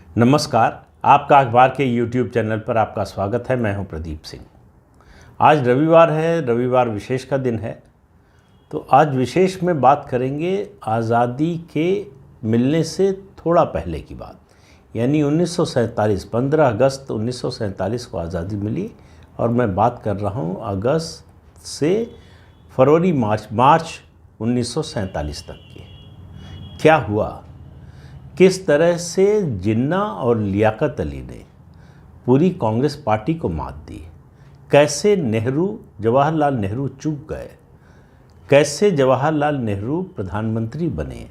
नमस्कार। आपका अखबार के YouTube चैनल पर आपका स्वागत है। मैं हूं प्रदीप सिंह। आज रविवार है, रविवार विशेष का दिन है। तो आज विशेष में बात करेंगे आज़ादी के मिलने से थोड़ा पहले की बात, यानी 1947, 15 अगस्त 1947 को आज़ादी मिली। और मैं बात कर रहा हूं अगस्त से फरवरी मार्च 1947 तक की। क्या हुआ, किस तरह से जिन्ना और लियाकत अली ने पूरी कांग्रेस पार्टी को मात दी, कैसे जवाहरलाल नेहरू चूक गए, कैसे जवाहरलाल नेहरू प्रधानमंत्री बने।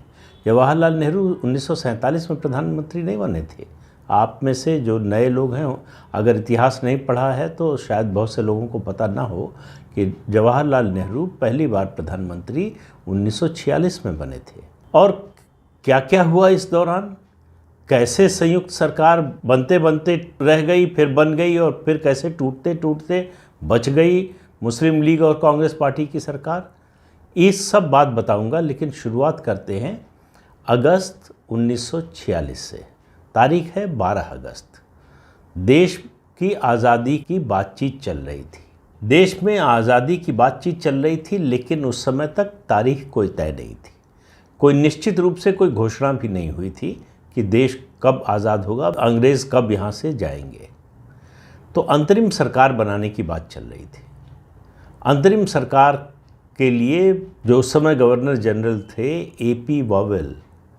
जवाहरलाल नेहरू 1947 में प्रधानमंत्री नहीं बने थे। आप में से जो नए लोग हैं, अगर इतिहास नहीं पढ़ा है तो शायद बहुत से लोगों को पता ना हो कि जवाहरलाल नेहरू पहली बार प्रधानमंत्री 1946 में बने थे। और क्या क्या हुआ इस दौरान, कैसे संयुक्त सरकार बनते बनते रह गई, फिर बन गई, और फिर कैसे टूटते टूटते बच गई मुस्लिम लीग और कांग्रेस पार्टी की सरकार, ये सब बात बताऊंगा। लेकिन शुरुआत करते हैं अगस्त 1946 से। तारीख है 12 अगस्त। देश की आज़ादी की बातचीत चल रही थी। देश में आज़ादी की बातचीत चल रही थी, लेकिन उस समय तक तारीख कोई तय नहीं थी। कोई निश्चित रूप से कोई घोषणा भी नहीं हुई थी कि देश कब आज़ाद होगा, अंग्रेज़ कब यहाँ से जाएंगे। तो अंतरिम सरकार बनाने की बात चल रही थी। अंतरिम सरकार के लिए जो उस समय गवर्नर जनरल थे AP वॉवेल,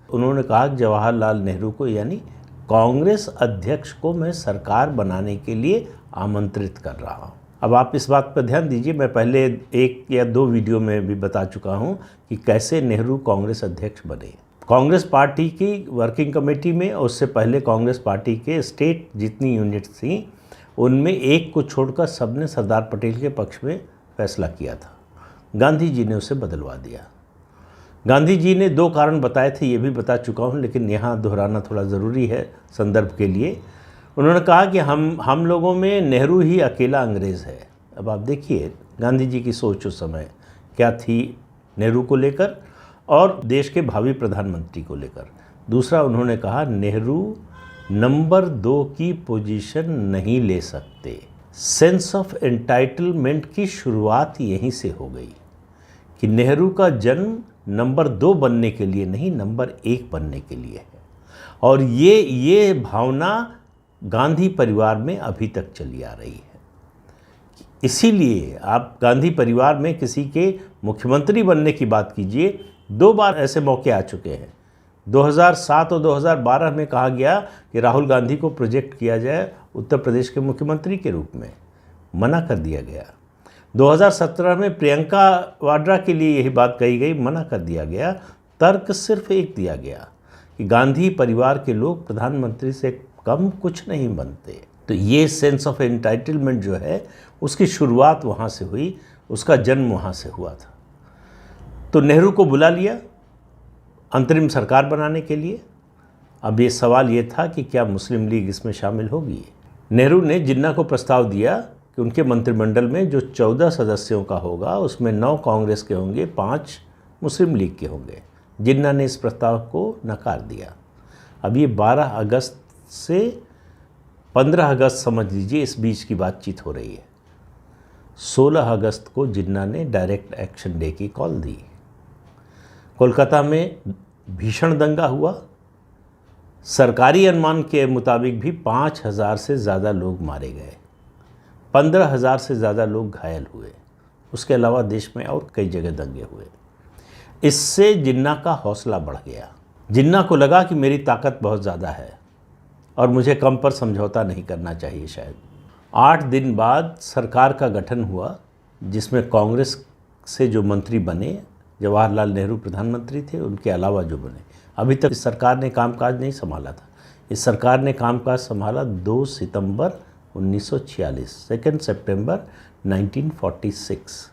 उन्होंने कहा कि जवाहरलाल नेहरू को, यानी कांग्रेस अध्यक्ष को, मैं सरकार बनाने के लिए आमंत्रित कर रहा हूँ। अब आप इस बात पर ध्यान दीजिए, मैं पहले 1 या 2 वीडियो में भी बता चुका हूं कि कैसे नेहरू कांग्रेस अध्यक्ष बने। कांग्रेस पार्टी की वर्किंग कमेटी में, और उससे पहले कांग्रेस पार्टी के स्टेट जितनी यूनिट्स थी, उनमें एक को छोड़कर सबने सरदार पटेल के पक्ष में फैसला किया था। गांधी जी ने उसे बदलवा दिया। गांधी जी ने 2 कारण बताए थे, ये भी बता चुका हूँ, लेकिन यहाँ दोहराना थोड़ा ज़रूरी है संदर्भ के लिए। उन्होंने कहा कि हम लोगों में नेहरू ही अकेला अंग्रेज़ है। अब आप देखिए गांधी जी की सोच उस समय क्या थी नेहरू को लेकर और देश के भावी प्रधानमंत्री को लेकर। दूसरा, उन्होंने कहा नेहरू नंबर 2 की पोजीशन नहीं ले सकते। सेंस ऑफ एंटाइटलमेंट की शुरुआत यहीं से हो गई कि नेहरू का जन्म नंबर 2 बनने के लिए नहीं, नंबर 1 बनने के लिए है। और ये भावना गांधी परिवार में अभी तक चली आ रही है। इसीलिए आप गांधी परिवार में किसी के मुख्यमंत्री बनने की बात कीजिए, 2 बार ऐसे मौके आ चुके हैं। 2007 और 2012 में कहा गया कि राहुल गांधी को प्रोजेक्ट किया जाए उत्तर प्रदेश के मुख्यमंत्री के रूप में, मना कर दिया गया। 2017 में प्रियंका वाड्रा के लिए यही बात कही गई, मना कर दिया गया। तर्क सिर्फ एक दिया गया कि गांधी परिवार के लोग प्रधानमंत्री से कम कुछ नहीं बनते। तो ये सेंस ऑफ एंटाइटलमेंट जो है, उसकी शुरुआत वहाँ से हुई, उसका जन्म वहाँ से हुआ था। तो नेहरू को बुला लिया अंतरिम सरकार बनाने के लिए। अब ये सवाल ये था कि क्या मुस्लिम लीग इसमें शामिल होगी। नेहरू ने जिन्ना को प्रस्ताव दिया कि उनके मंत्रिमंडल में जो 14 सदस्यों का होगा, उसमें 9 कांग्रेस के होंगे, 5 मुस्लिम लीग के होंगे। जिन्ना ने इस प्रस्ताव को नकार दिया। अब ये 12 अगस्त से 15 अगस्त समझ लीजिए, इस बीच की बातचीत हो रही है। 16 अगस्त को जिन्ना ने डायरेक्ट एक्शन डे की कॉल दी। कोलकाता में भीषण दंगा हुआ। सरकारी अनुमान के मुताबिक भी 5000 से ज़्यादा लोग मारे गए, 15000 से ज़्यादा लोग घायल हुए। उसके अलावा देश में और कई जगह दंगे हुए। इससे जिन्ना का हौसला बढ़ गया। जिन्ना को लगा कि मेरी ताकत बहुत ज़्यादा है और मुझे कम पर समझौता नहीं करना चाहिए शायद। 8 दिन बाद सरकार का गठन हुआ, जिसमें कांग्रेस से जो मंत्री बने, जवाहरलाल नेहरू प्रधानमंत्री थे, उनके अलावा जो बने। अभी तक इस सरकार ने कामकाज नहीं संभाला था। इस सरकार ने कामकाज संभाला 2 सितंबर 1946, 2 सितंबर 1946।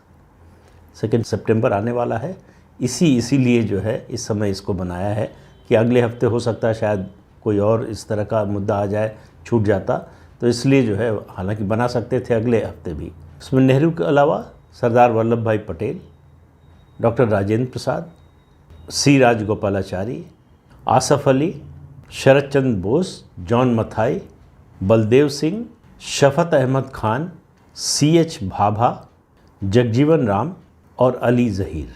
2 सितंबर आने वाला है। इसीलिए जो है इस समय इसको बनाया है कि अगले हफ्ते हो सकता है शायद कोई और इस तरह का मुद्दा आ जाए, छूट जाता, तो इसलिए जो है, हालांकि बना सकते थे अगले हफ्ते भी। इसमें नेहरू के अलावा सरदार वल्लभ भाई पटेल, डॉक्टर राजेंद्र प्रसाद, C राजगोपालाचारी, आसफ अली, शरद चंद्र बोस, जॉन मथाई, बलदेव सिंह, शफत अहमद खान, CH भाभा, जगजीवन राम और अली ज़हीर,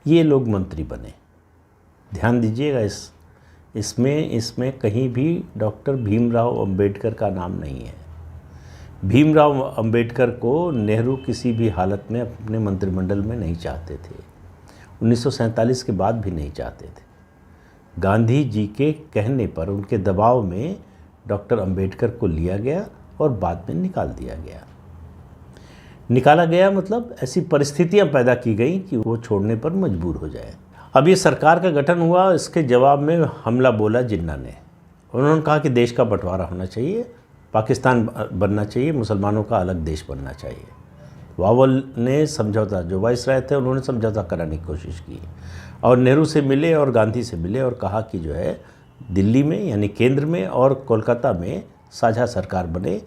ये लोग मंत्री बने। ध्यान दीजिएगा, इसमें कहीं भी डॉक्टर भीमराव अंबेडकर का नाम नहीं है। भीमराव अंबेडकर को नेहरू किसी भी हालत में अपने मंत्रिमंडल में नहीं चाहते थे, 1947 के बाद भी नहीं चाहते थे। गांधी जी के कहने पर, उनके दबाव में डॉक्टर अंबेडकर को लिया गया और बाद में निकाल दिया गया। निकाला गया मतलब ऐसी परिस्थितियां पैदा की गई कि वो छोड़ने पर मजबूर हो जाए। अब ये सरकार का गठन हुआ, इसके जवाब में हमला बोला जिन्ना ने। उन्होंने कहा कि देश का बंटवारा होना चाहिए, पाकिस्तान बनना चाहिए, मुसलमानों का अलग देश बनना चाहिए। वावल ने समझौता, जो वाइसराय थे, उन्होंने समझौता कराने की कोशिश की और नेहरू से मिले और गांधी से मिले और कहा कि जो है दिल्ली में यानी केंद्र में और कोलकाता में साझा सरकार बने,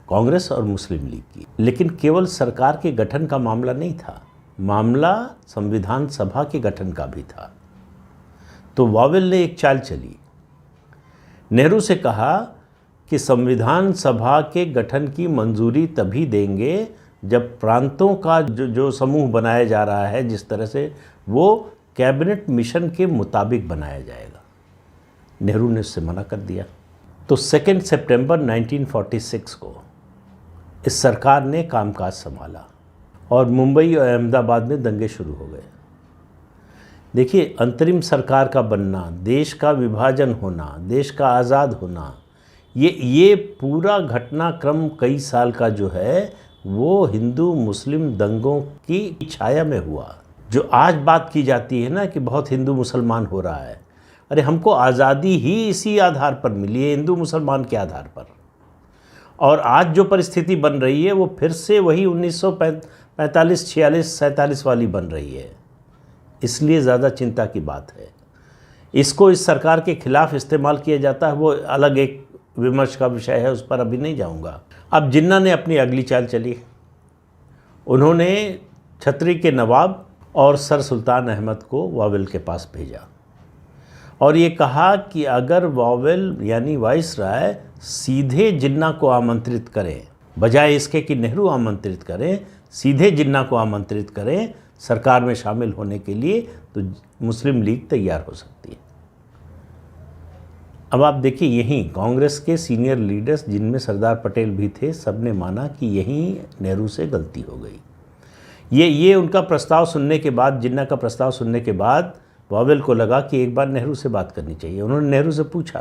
कांग्रेस और मुस्लिम लीग की। लेकिन केवल सरकार के गठन का मामला नहीं था, मामला संविधान सभा के गठन का भी था। तो वावेल ने एक चाल चली, नेहरू से कहा कि संविधान सभा के गठन की मंजूरी तभी देंगे जब प्रांतों का जो समूह बनाया जा रहा है, जिस तरह से, वो कैबिनेट मिशन के मुताबिक बनाया जाएगा। नेहरू ने उससे मना कर दिया। तो 2 सितंबर 1946 को इस सरकार ने कामकाज संभाला और मुंबई और अहमदाबाद में दंगे शुरू हो गए। देखिए, अंतरिम सरकार का बनना, देश का विभाजन होना, देश का आज़ाद होना, ये पूरा घटनाक्रम कई साल का जो है वो हिंदू मुस्लिम दंगों की छाया में हुआ। जो आज बात की जाती है ना कि बहुत हिंदू मुसलमान हो रहा है, अरे हमको आज़ादी ही इसी आधार पर मिली है, हिंदू मुसलमान के आधार पर। और आज जो परिस्थिति बन रही है वो फिर से वही 1945, 46, 47 वाली बन रही है। इसलिए ज़्यादा चिंता की बात है। इसको इस सरकार के खिलाफ इस्तेमाल किया जाता है, वो अलग एक विमर्श का विषय है, उस पर अभी नहीं जाऊंगा। अब जिन्ना ने अपनी अगली चाल चली। उन्होंने छतरी के नवाब और सर सुल्तान अहमद को वावेल के पास भेजा और ये कहा कि अगर वावेल यानी वाइसराय सीधे जिन्ना को आमंत्रित करें, बजाय इसके कि नेहरू आमंत्रित करें, सीधे जिन्ना को आमंत्रित करें सरकार में शामिल होने के लिए, तो मुस्लिम लीग तैयार हो सकती है। अब आप देखिए, यहीं कांग्रेस के सीनियर लीडर्स, जिनमें सरदार पटेल भी थे, सब ने माना कि यहीं नेहरू से गलती हो गई। ये उनका प्रस्ताव सुनने के बाद, जिन्ना का प्रस्ताव सुनने के बाद वावेल को लगा कि एक बार नेहरू से बात करनी चाहिए। उन्होंने नेहरू से पूछा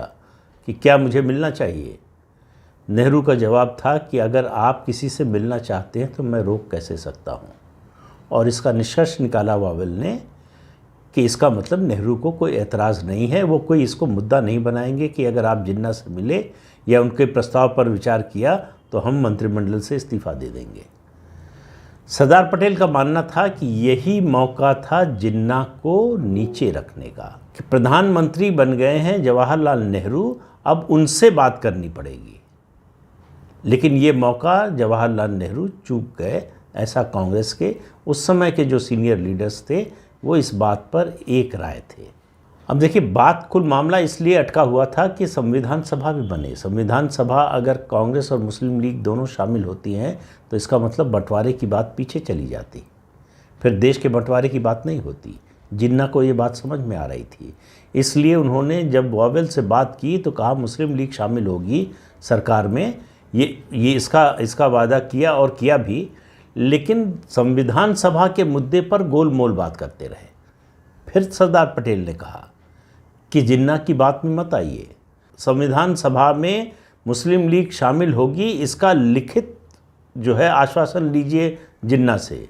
कि क्या मुझे मिलना चाहिए। नेहरू का जवाब था कि अगर आप किसी से मिलना चाहते हैं तो मैं रोक कैसे सकता हूँ। और इसका निष्कर्ष निकाला वावेल ने कि इसका मतलब नेहरू को कोई एतराज़ नहीं है, वो कोई इसको मुद्दा नहीं बनाएंगे कि अगर आप जिन्ना से मिले या उनके प्रस्ताव पर विचार किया तो हम मंत्रिमंडल से इस्तीफा दे देंगे। सरदार पटेल का मानना था कि यही मौका था जिन्ना को नीचे रखने का, कि प्रधानमंत्री बन गए हैं जवाहरलाल नेहरू, अब उनसे बात करनी पड़ेगी। लेकिन ये मौका जवाहरलाल नेहरू चूक गए, ऐसा कांग्रेस के उस समय के जो सीनियर लीडर्स थे वो इस बात पर एक राय थे। अब देखिए, बात कुल मामला इसलिए अटका हुआ था कि संविधान सभा भी बने। संविधान सभा अगर कांग्रेस और मुस्लिम लीग दोनों शामिल होती हैं तो इसका मतलब बंटवारे की बात पीछे चली जाती, फिर देश के बंटवारे की बात नहीं होती। जिन्ना को ये बात समझ में आ रही थी, इसलिए उन्होंने जब वावेल से बात की तो कहा मुस्लिम लीग शामिल होगी सरकार में, ये इसका वादा किया और किया भी। लेकिन संविधान सभा के मुद्दे पर गोलमोल बात करते रहे। फिर सरदार पटेल ने कहा कि जिन्ना की बात में मत आइए, संविधान सभा में मुस्लिम लीग शामिल होगी, इसका लिखित जो है आश्वासन लीजिए जिन्ना से।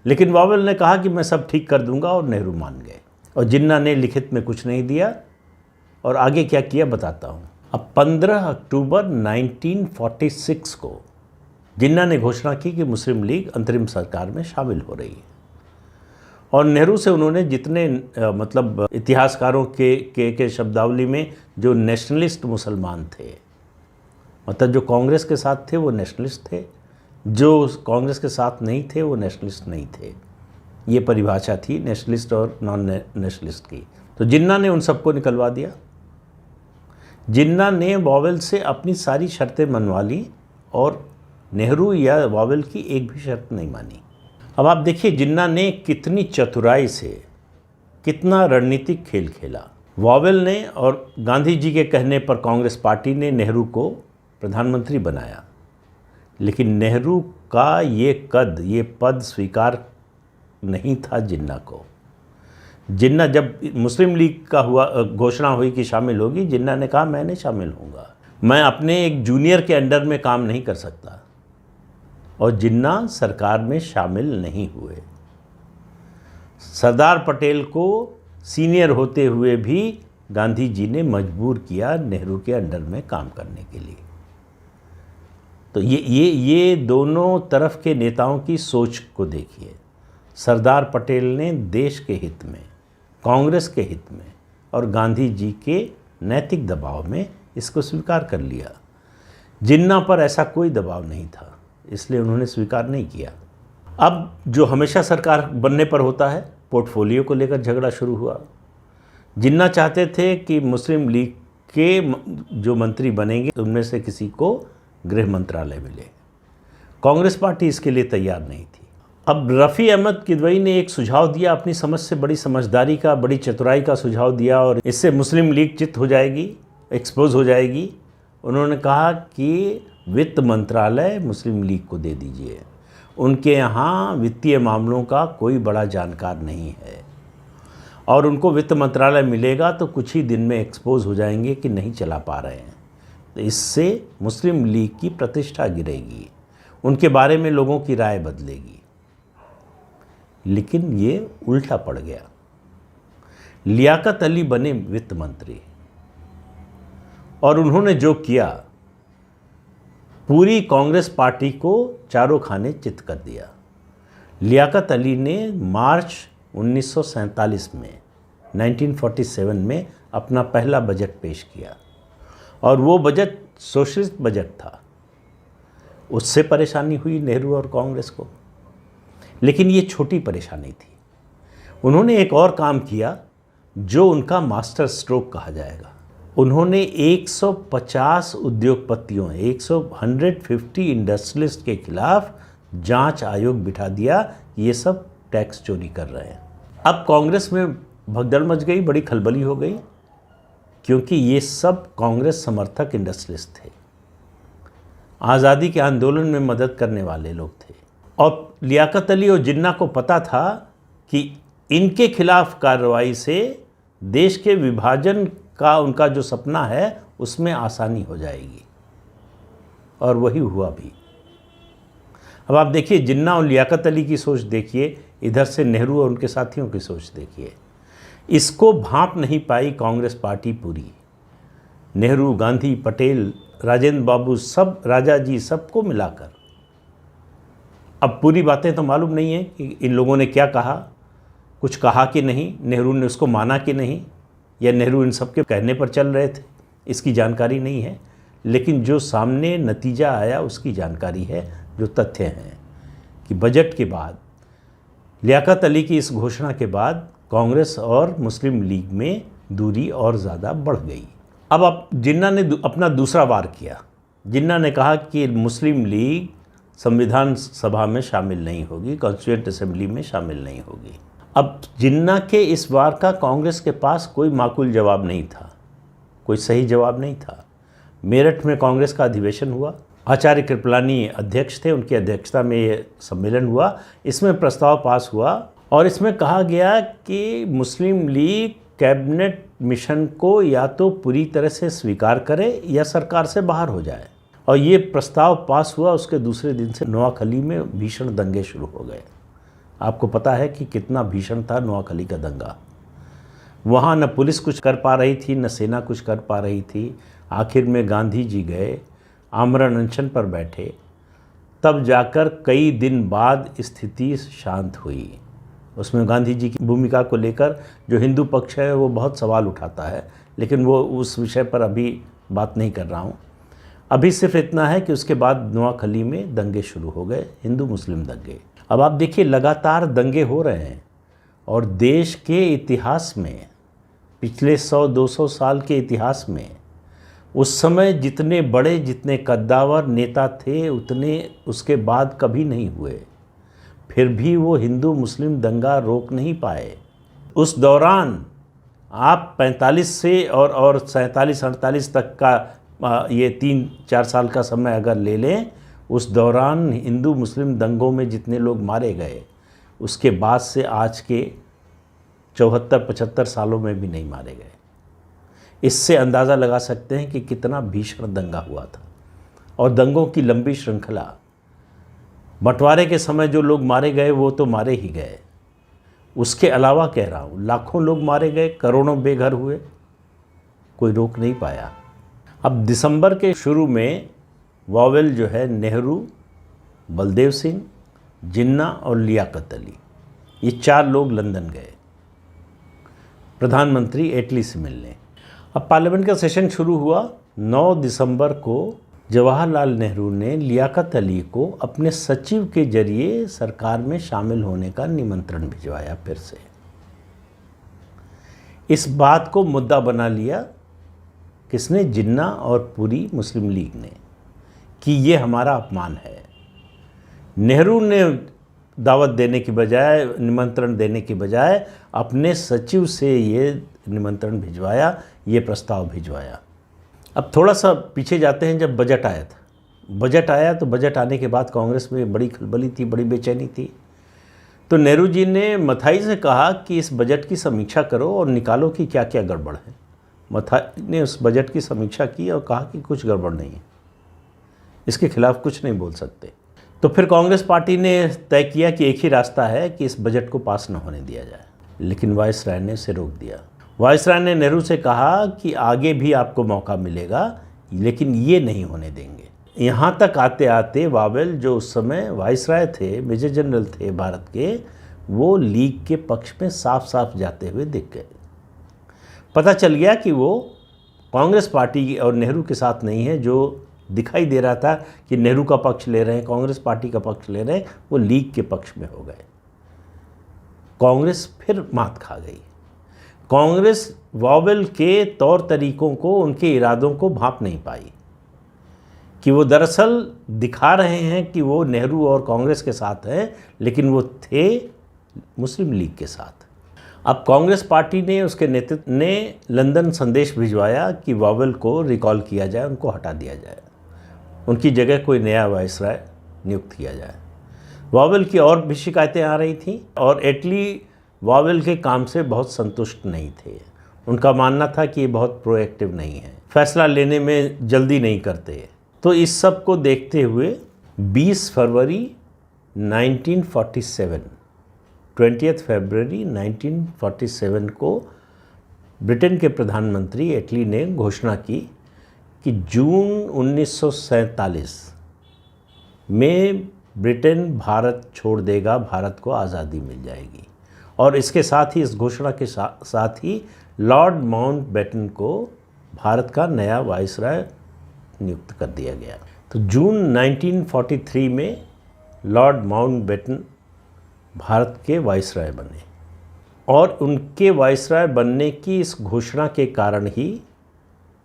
लेकिन वावेल ने कहा कि मैं सब ठीक कर दूंगा और नेहरू मान गए। और जिन्ना ने लिखित में कुछ नहीं दिया और आगे क्या किया बताता हूँ। अब 15 अक्टूबर 1946 को जिन्ना ने घोषणा की कि मुस्लिम लीग अंतरिम सरकार में शामिल हो रही है। और नेहरू से उन्होंने जितने मतलब इतिहासकारों के शब्दावली में जो नेशनलिस्ट मुसलमान थे, मतलब जो कांग्रेस के साथ थे वो नेशनलिस्ट थे, जो कांग्रेस के साथ नहीं थे वो नेशनलिस्ट नहीं थे, ये परिभाषा थी नेशनलिस्ट और नॉन नेशनलिस्ट की। तो जिन्ना ने उन सबको निकलवा दिया जिन्ना ने वॉवेल से अपनी सारी शर्तें मनवा ली और नेहरू या वॉवेल की एक भी शर्त नहीं मानी। अब आप देखिए जिन्ना ने कितनी चतुराई से कितना रणनीतिक खेल खेला। वॉवेल ने और गांधी जी के कहने पर कांग्रेस पार्टी ने नेहरू को प्रधानमंत्री बनाया, लेकिन नेहरू का ये पद स्वीकार नहीं था जिन्ना को। जिन्ना जब मुस्लिम लीग का घोषणा हुई कि शामिल होगी, जिन्ना ने कहा मैं नहीं शामिल होऊंगा, मैं अपने एक जूनियर के अंडर में काम नहीं कर सकता। और जिन्ना सरकार में शामिल नहीं हुए। सरदार पटेल को सीनियर होते हुए भी गांधी जी ने मजबूर किया नेहरू के अंडर में काम करने के लिए। तो ये दोनों तरफ के नेताओं की सोच को देखिए। सरदार पटेल ने देश के हित में, कांग्रेस के हित में और गांधी जी के नैतिक दबाव में इसको स्वीकार कर लिया। जिन्ना पर ऐसा कोई दबाव नहीं था, इसलिए उन्होंने स्वीकार नहीं किया। अब जो हमेशा सरकार बनने पर होता है, पोर्टफोलियो को लेकर झगड़ा शुरू हुआ। जिन्ना चाहते थे कि मुस्लिम लीग के जो मंत्री बनेंगे उनमें से किसी को गृह मंत्रालय मिले। कांग्रेस पार्टी इसके लिए तैयार नहीं थी। अब रफ़ी अहमद किदवई ने एक सुझाव दिया, अपनी समझ से बड़ी समझदारी का, बड़ी चतुराई का सुझाव दिया और इससे मुस्लिम लीग चित हो जाएगी, एक्सपोज हो जाएगी। उन्होंने कहा कि वित्त मंत्रालय मुस्लिम लीग को दे दीजिए, उनके यहाँ वित्तीय मामलों का कोई बड़ा जानकार नहीं है और उनको वित्त मंत्रालय मिलेगा तो कुछ ही दिन में एक्सपोज हो जाएंगे कि नहीं चला पा रहे हैं। तो इससे मुस्लिम लीग की प्रतिष्ठा गिरेगी, उनके बारे में लोगों की राय बदलेगी। लेकिन ये उल्टा पड़ गया। लियाकत अली बने वित्त मंत्री और उन्होंने जो किया, पूरी कांग्रेस पार्टी को चारों खाने चित कर दिया। लियाकत अली ने मार्च 1947 में 1947 में अपना पहला बजट पेश किया और वो बजट सोशलिस्ट बजट था। उससे परेशानी हुई नेहरू और कांग्रेस को, लेकिन ये छोटी परेशानी थी। उन्होंने एक और काम किया जो उनका मास्टर स्ट्रोक कहा जाएगा। उन्होंने 150 उद्योगपतियों 150 इंडस्ट्रियलिस्ट के खिलाफ जांच आयोग बिठा दिया कि ये सब टैक्स चोरी कर रहे हैं। अब कांग्रेस में भगदड़ मच गई, बड़ी खलबली हो गई, क्योंकि ये सब कांग्रेस समर्थक इंडस्ट्रियलिस्ट थे, आज़ादी के आंदोलन में मदद करने वाले लोग थे। और लियाकत अली और जिन्ना को पता था कि इनके खिलाफ कार्रवाई से देश के विभाजन का उनका जो सपना है उसमें आसानी हो जाएगी, और वही हुआ भी। अब आप देखिए जिन्ना और लियाकत अली की सोच देखिए, इधर से नेहरू और उनके साथियों की सोच देखिए। इसको भांप नहीं पाई कांग्रेस पार्टी पूरी। नेहरू, गांधी, पटेल, राजेंद्र बाबू, सब राजा जी, सबको मिलाकर। अब पूरी बातें तो मालूम नहीं है कि इन लोगों ने क्या कहा, कुछ कहा कि नहीं, नेहरू ने उसको माना कि नहीं, या नेहरू इन सब के कहने पर चल रहे थे, इसकी जानकारी नहीं है। लेकिन जो सामने नतीजा आया उसकी जानकारी है, जो तथ्य हैं कि बजट के बाद, लियाकत अली की इस घोषणा के बाद कांग्रेस और मुस्लिम लीग में दूरी और ज़्यादा बढ़ गई। अब जिन्ना ने अपना दूसरा वार किया। जिन्ना ने कहा कि मुस्लिम लीग संविधान सभा में शामिल नहीं होगी, कॉन्स्टिट्यूएंट असेंबली में शामिल नहीं होगी। अब जिन्ना के इस वार का कांग्रेस के पास कोई माकूल जवाब नहीं था, कोई सही जवाब नहीं था। मेरठ में कांग्रेस का अधिवेशन हुआ, आचार्य कृपलानी अध्यक्ष थे, उनकी अध्यक्षता में ये सम्मेलन हुआ। इसमें प्रस्ताव पास हुआ और इसमें कहा गया कि मुस्लिम लीग कैबिनेट मिशन को या तो पूरी तरह से स्वीकार करे या सरकार से बाहर हो जाए। और ये प्रस्ताव पास हुआ, उसके दूसरे दिन से नोआखली में भीषण दंगे शुरू हो गए। आपको पता है कि कितना भीषण था नोआखली का दंगा। वहाँ न पुलिस कुछ कर पा रही थी, न सेना कुछ कर पा रही थी। आखिर में गांधी जी गए, आमरण अनशन पर बैठे, तब जाकर कई दिन बाद स्थिति शांत हुई। उसमें गांधी जी की भूमिका को लेकर जो हिंदू पक्ष है वो बहुत सवाल उठाता है, लेकिन वो उस विषय पर अभी बात नहीं कर रहा हूँ। अभी सिर्फ इतना है कि उसके बाद नोआखली में दंगे शुरू हो गए, हिंदू मुस्लिम दंगे। अब आप देखिए लगातार दंगे हो रहे हैं और देश के इतिहास में, पिछले 100-200 साल के इतिहास में उस समय जितने बड़े, जितने कद्दावर नेता थे उतने उसके बाद कभी नहीं हुए। फिर भी वो हिंदू मुस्लिम दंगा रोक नहीं पाए। उस दौरान आप 45 से और 47-48 तक का ये 3-4 साल का समय अगर ले लें, उस दौरान हिंदू मुस्लिम दंगों में जितने लोग मारे गए, उसके बाद से आज के 74-75 सालों में भी नहीं मारे गए। इससे अंदाज़ा लगा सकते हैं कि कितना भीषण दंगा हुआ था। और दंगों की लंबी श्रृंखला, बंटवारे के समय जो लोग मारे गए वो तो मारे ही गए, उसके अलावा कह रहा हूँ लाखों लोग मारे गए, करोड़ों बेघर हुए, कोई रोक नहीं पाया। अब दिसंबर के शुरू में वावेल जो है, नेहरू, बलदेव सिंह, जिन्ना और लियाकत अली, ये 4 लोग लंदन गए प्रधानमंत्री एटली से मिलने। अब पार्लियामेंट का सेशन शुरू हुआ। 9 दिसंबर को जवाहरलाल नेहरू ने लियाकत अली को अपने सचिव के जरिए सरकार में शामिल होने का निमंत्रण भिजवाया। फिर से इस बात को मुद्दा बना लिया किसने? जिन्ना और पूरी मुस्लिम लीग ने, कि ये हमारा अपमान है। नेहरू ने दावत देने की बजाय, निमंत्रण देने की बजाय अपने सचिव से ये निमंत्रण भिजवाया, ये प्रस्ताव भिजवाया। अब थोड़ा सा पीछे जाते हैं। जब बजट आया था, बजट आया तो बजट आने के बाद कांग्रेस में बड़ी खलबली थी, बड़ी बेचैनी थी। तो नेहरू जी ने मथाई से कहा कि इस बजट की समीक्षा करो और निकालो कि क्या क्या गड़बड़ है। मथाई ने उस बजट की समीक्षा की और कहा कि कुछ गड़बड़ नहीं है, इसके खिलाफ कुछ नहीं बोल सकते। तो फिर कांग्रेस पार्टी ने तय किया कि एक ही रास्ता है कि इस बजट को पास न होने दिया जाए, लेकिन वायसराय ने इसे रोक दिया। वायसराय ने नेहरू से कहा कि आगे भी आपको मौका मिलेगा, लेकिन ये नहीं होने देंगे। यहाँ तक आते आते वावेल, जो उस समय वायसराय थे, मेजर जनरल थे भारत के, वो लीग के पक्ष में साफ साफ जाते हुए दिख गए। पता चल गया कि वो कांग्रेस पार्टी और नेहरू के साथ नहीं है। जो दिखाई दे रहा था कि नेहरू का पक्ष ले रहे हैं, कांग्रेस पार्टी का पक्ष ले रहे हैं, वो लीग के पक्ष में हो गए। कांग्रेस फिर मात खा गई। कांग्रेस वावेल के तौर तरीकों को, उनके इरादों को भांप नहीं पाई कि वो दरअसल दिखा रहे हैं कि वो नेहरू और कांग्रेस के साथ हैं, लेकिन वो थे मुस्लिम लीग के साथ। अब कांग्रेस पार्टी ने, उसके नेतृत्व ने लंदन संदेश भिजवाया कि वावेल को रिकॉल किया जाए, उनको हटा दिया जाए, उनकी जगह कोई नया वायसराय नियुक्त किया जाए। वावेल की और भी शिकायतें आ रही थीं और एटली वावेल के काम से बहुत संतुष्ट नहीं थे। उनका मानना था कि ये बहुत प्रोएक्टिव नहीं है, फैसला लेने में जल्दी नहीं करते। तो इस सब को देखते हुए 20 फरवरी 1947, 20 फरवरी 1947 को ब्रिटेन के प्रधानमंत्री एटली ने घोषणा की कि जून 1947 में ब्रिटेन भारत छोड़ देगा, भारत को आज़ादी मिल जाएगी। और इसके साथ ही, इस घोषणा के साथ ही लॉर्ड माउंटबेटन को भारत का नया वायसराय नियुक्त कर दिया गया। तो जून 1943 में लॉर्ड माउंटबेटन भारत के वायसराय बने और उनके वायसराय बनने की इस घोषणा के कारण ही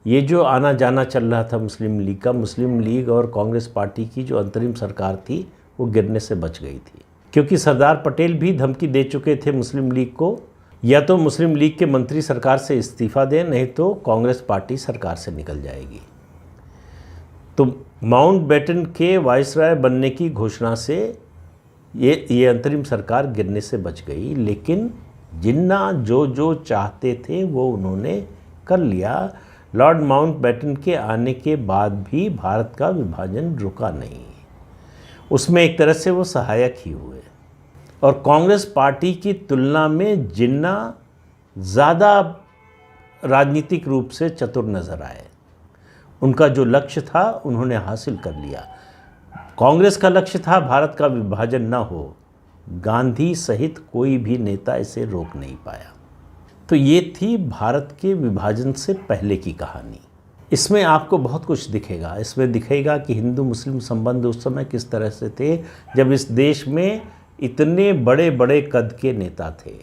ये जो आना जाना चल रहा था मुस्लिम लीग का, मुस्लिम लीग और कांग्रेस पार्टी की जो अंतरिम सरकार थी वो गिरने से बच गई थी। क्योंकि सरदार पटेल भी धमकी दे चुके थे मुस्लिम लीग को, या तो मुस्लिम लीग के मंत्री सरकार से इस्तीफा दें, नहीं तो कांग्रेस पार्टी सरकार से निकल जाएगी। तो माउंटबेटन के वायसराय बनने की घोषणा से ये अंतरिम सरकार गिरने से बच गई। लेकिन जिन्ना जो चाहते थे वो उन्होंने कर लिया। लॉर्ड माउंटबेटन के आने के बाद भी भारत का विभाजन रुका नहीं, उसमें एक तरह से वो सहायक ही हुए। और कांग्रेस पार्टी की तुलना में जिन्ना ज़्यादा राजनीतिक रूप से चतुर नज़र आए। उनका जो लक्ष्य था उन्होंने हासिल कर लिया। कांग्रेस का लक्ष्य था भारत का विभाजन न हो, गांधी सहित कोई भी नेता इसे रोक नहीं पाया। तो ये थी भारत के विभाजन से पहले की कहानी। इसमें आपको बहुत कुछ दिखेगा। इसमें दिखेगा कि हिंदू मुस्लिम संबंध उस समय किस तरह से थे, जब इस देश में इतने बड़े बड़े कद के नेता थे,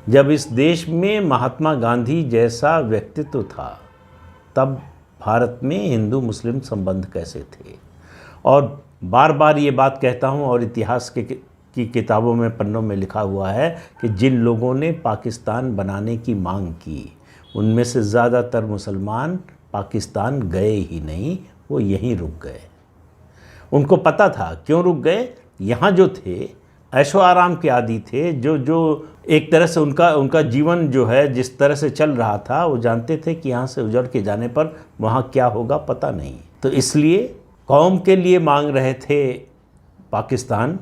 जब इस देश में महात्मा गांधी जैसा व्यक्तित्व था, तब भारत में हिंदू मुस्लिम संबंध कैसे थे। और बार बार ये बात कहता हूँ, और इतिहास की किताबों में पन्नों में लिखा हुआ है कि जिन लोगों ने पाकिस्तान बनाने की मांग की उनमें से ज़्यादातर मुसलमान पाकिस्तान गए ही नहीं, वो यहीं रुक गए। उनको पता था क्यों रुक गए। यहाँ जो थे ऐशो आराम के आदी थे, जो एक तरह से उनका जीवन जो है जिस तरह से चल रहा था, वो जानते थे कि यहाँ से उजड़ के जाने पर वहाँ क्या होगा पता नहीं। तो इसलिए कौम के लिए मांग रहे थे पाकिस्तान,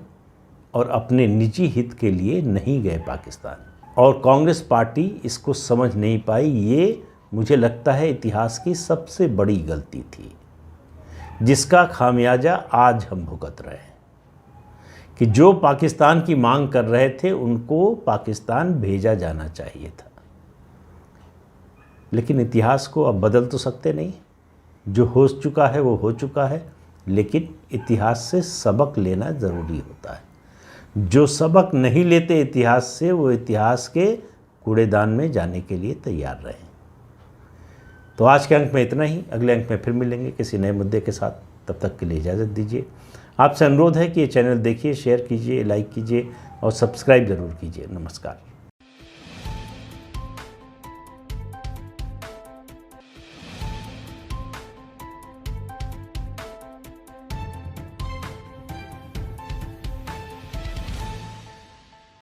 और अपने निजी हित के लिए नहीं गए पाकिस्तान। और कांग्रेस पार्टी इसको समझ नहीं पाई। ये मुझे लगता है इतिहास की सबसे बड़ी गलती थी, जिसका खामियाजा आज हम भुगत रहे हैं कि जो पाकिस्तान की मांग कर रहे थे उनको पाकिस्तान भेजा जाना चाहिए था। लेकिन इतिहास को अब बदल तो सकते नहीं, जो हो चुका है वो हो चुका है। लेकिन इतिहास से सबक लेना ज़रूरी होता है। जो सबक नहीं लेते इतिहास से, वो इतिहास के कूड़ेदान में जाने के लिए तैयार रहे। तो आज के अंक में इतना ही। अगले अंक में फिर मिलेंगे किसी नए मुद्दे के साथ। तब तक के लिए इजाज़त दीजिए। आपसे अनुरोध है कि ये चैनल देखिए, शेयर कीजिए, लाइक कीजिए और सब्सक्राइब ज़रूर कीजिए। नमस्कार।